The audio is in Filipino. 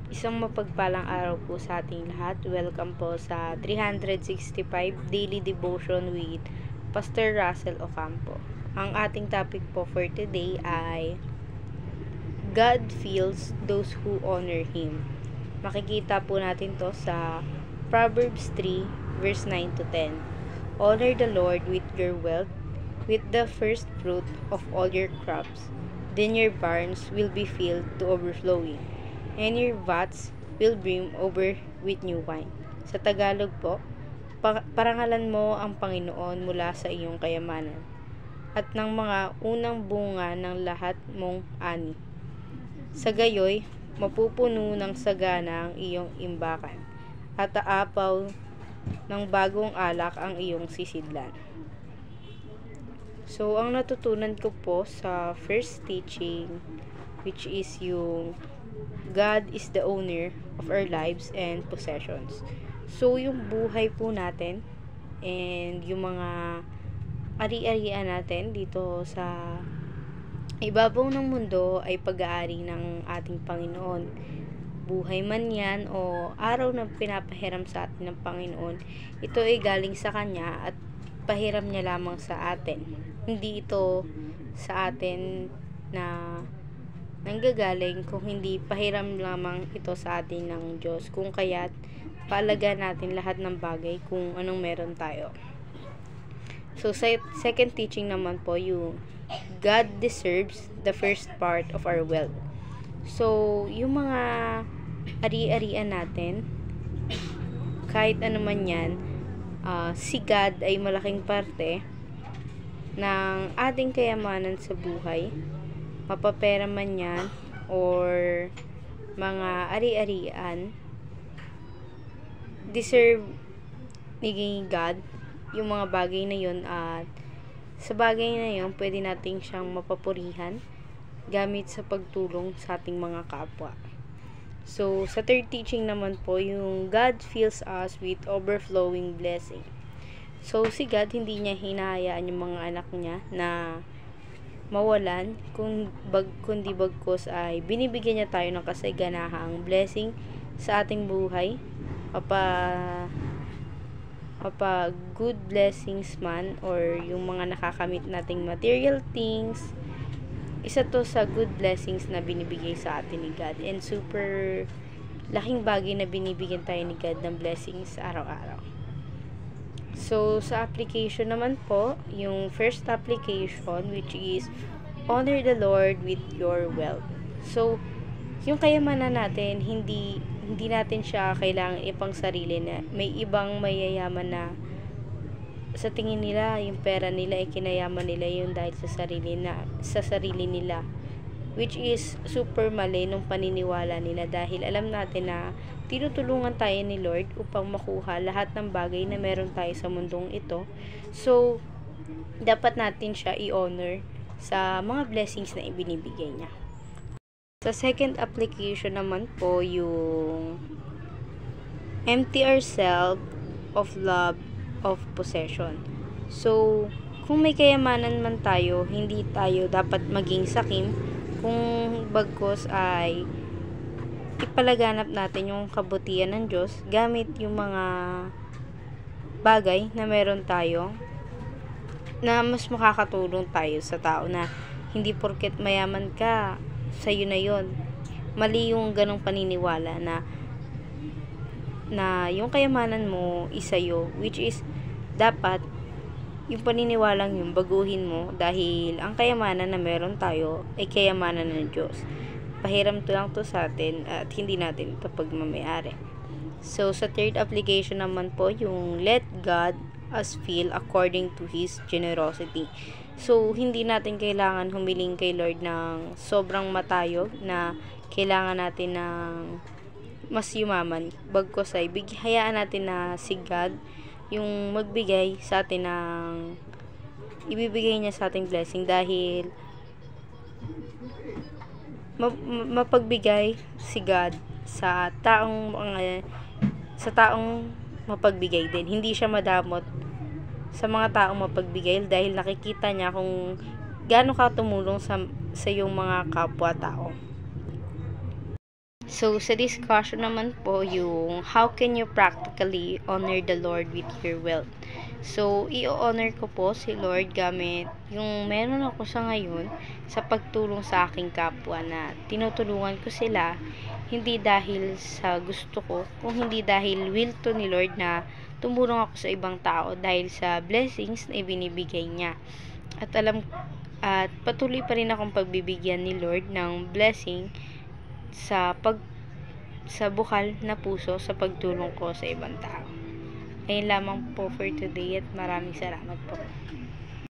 Isang mapagpalang araw po sa ating lahat. Welcome po sa 365 Daily Devotion with Pastor Russell Ocampo. Ang ating topic po for today ay God feels those who honor Him. Makikita po natin to sa Proverbs 3 verse 9 to 10. Honor the Lord with your wealth, with the first fruit of all your crops. Then your barns will be filled to overflowing, and your vats will brim over with new wine. Sa Tagalog po, parangalan mo ang Panginoon mula sa iyong kayamanan, at ng mga unang bunga ng lahat mong ani. Sa gayoy, mapupuno ng sagana ang iyong imbakan, at aapaw ng bagong alak ang iyong sisidlan. So, ang natutunan ko po sa first teaching, which is yung God is the owner of our lives and possessions. So, yung buhay po natin and yung mga ari-arian natin dito sa ibabaw ng mundo ay pag-aari ng ating Panginoon. Buhay man yan o araw na pinapahiram sa atin ng Panginoon, ito ay galing sa Kanya at pahiram niya lamang sa atin. Hindi ito sa atin na nanggagaling kung hindi pahiram lamang ito sa atin ng Diyos. Kung kaya't paalagaan natin lahat ng bagay kung anong meron tayo. So, sa second teaching naman po, yung God deserves the first part of our wealth. So, yung mga ari-arian natin, kahit ano man yan, si God ay malaking parte ng ating kayamanan sa buhay. Mapapera man yan or mga ari-arian, deserve ni God yung mga bagay na yun, at sa bagay na yun pwede nating siyang mapapurihan gamit sa pagtulong sa ating mga kapwa. So, sa third teaching naman po, yung God fills us with overflowing blessing. So, si God, hindi niya hinahayaan yung mga anak niya na mawalan, kundi bagkus ay binibigyan niya tayo ng kasaganahang blessing sa ating buhay. Good blessings man, or yung mga nakakamit nating material things, isa to sa good blessings na binibigay sa atin ni God, and super laking bagay na binibigyan tayo ni God ng blessings araw-araw. So, sa application naman po, yung first application, which is honor the Lord with your wealth. So, yung kayamanan natin, hindi natin siya kailangan ipang sarili na may ibang mayayaman na sa tingin nila, yung pera nila ay kinayaman nila yung dahil sa sarili nila, which is super mali nung paniniwala nila, dahil alam natin na tinutulungan tayo ni Lord upang makuha lahat ng bagay na meron tayo sa mundong ito. So, dapat natin siya i-honor sa mga blessings na ibinibigay niya. Sa second application naman po, yung empty ourselves of love of possession. So, kung may kayamanan man tayo, hindi tayo dapat maging sakim, kung bagkus ay ipalaganap natin yung kabutihan ng Diyos gamit yung mga bagay na meron tayo na mas makakatulong tayo sa tao, na hindi porket mayaman ka, sa'yo na yon. Mali yung ganong paniniwala na yung kayamanan mo isayo, which is dapat yung paniniwalang yung baguhin mo, dahil ang kayamanan na meron tayo ay kayamanan ng Diyos. Pahiram to lang to sa atin at hindi natin ito pagmamayari. So, sa third application naman po, yung let God us feel according to His generosity. So, hindi natin kailangan humiling kay Lord ng sobrang matayog na kailangan natin ng mas yumaman. Bagkus ay hayaan natin na si God yung magbigay sa atin ng ibibigay niya sa ating blessing, dahil mapagbigay si God sa taong mapagbigay din. Hindi siya madamot sa mga taong mapagbigay, dahil nakikita niya kung gaano ka tumulong sa iyong mga kapwa-tao. So, sa discussion naman po, yung how can you practically honor the Lord with your wealth? So, i-honor ko po si Lord gamit yung meron ako sa ngayon sa pagtulong sa aking kapwa na tinutulungan ko sila hindi dahil sa gusto ko, kung hindi dahil will to ni Lord na tumulong ako sa ibang tao dahil sa blessings na ibinibigay niya. At patuloy pa rin akong pagbibigyan ni Lord ng blessing sa bukal na puso sa pagtulong ko sa ibang tao. Ayun lamang po for today at maraming salamat po.